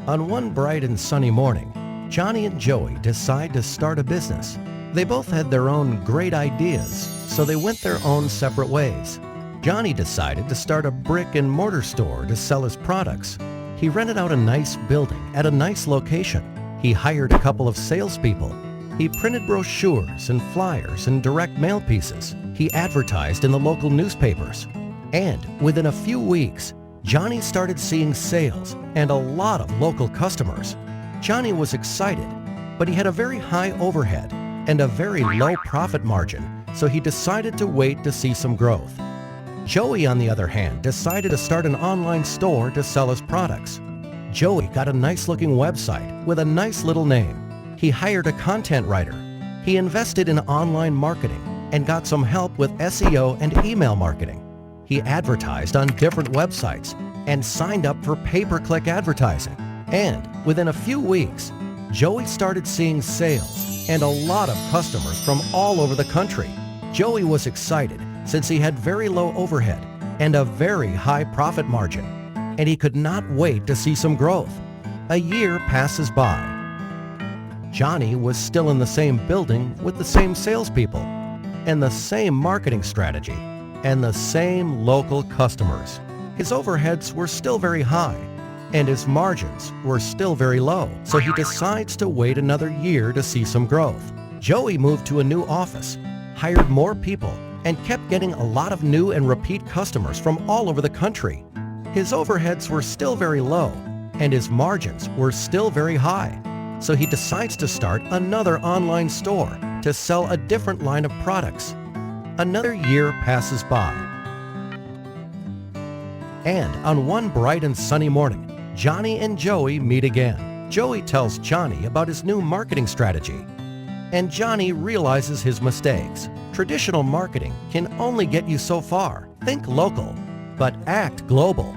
On one bright and sunny morning, Johnny and Joey decide to start a business. They both had their own great ideas, so they went their own separate ways. Johnny decided to start a brick and mortar store to sell his products. He rented out a nice building at a nice location. He hired a couple of salespeople. He printed brochures and flyers and direct mail pieces. He advertised in the local newspapers. And within a few weeks, Johnny started seeing sales and a lot of local customers. Johnny was excited, but he had a very high overhead and a very low profit margin, so he decided to wait to see some growth. Joey, on the other hand, decided to start an online store to sell his products. Joey got a nice-looking website with a nice little name. He hired a content writer. He invested in online marketing and got some help with SEO and email marketing. He advertised on different websites and signed up for pay-per-click advertising. And within a few weeks, Joey started seeing sales and a lot of customers from all over the country. Joey was excited since he had very low overhead and a very high profit margin, and he could not wait to see some growth. A year passes by. Johnny was still in the same building with the same salespeople and the same marketing strategy and the same local customers. His overheads were still very high and his margins were still very low, so he decides to wait another year to see some growth. Joey moved to a new office, hired more people, and kept getting a lot of new and repeat customers from all over the country. His overheads were still very low and his margins were still very high, so he decides to start another online store to sell a different line of products. Another year passes by. And on one bright and sunny morning, Johnny and Joey meet again. Joey tells Johnny about his new marketing strategy, and Johnny realizes his mistakes. Traditional marketing can only get you so far. Think local, but act global.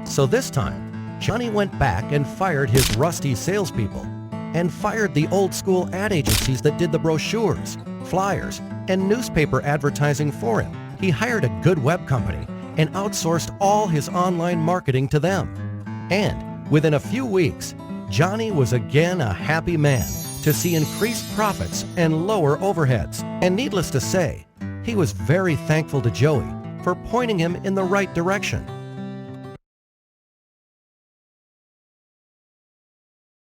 So this time, Johnny went back and fired his rusty salespeople and fired the old-school ad agencies that did the brochures, flyers, and newspaper advertising for him. He hired a good web company and outsourced all his online marketing to them. And within a few weeks, Johnny was again a happy man to see increased profits and lower overheads. And needless to say, he was very thankful to Joey for pointing him in the right direction.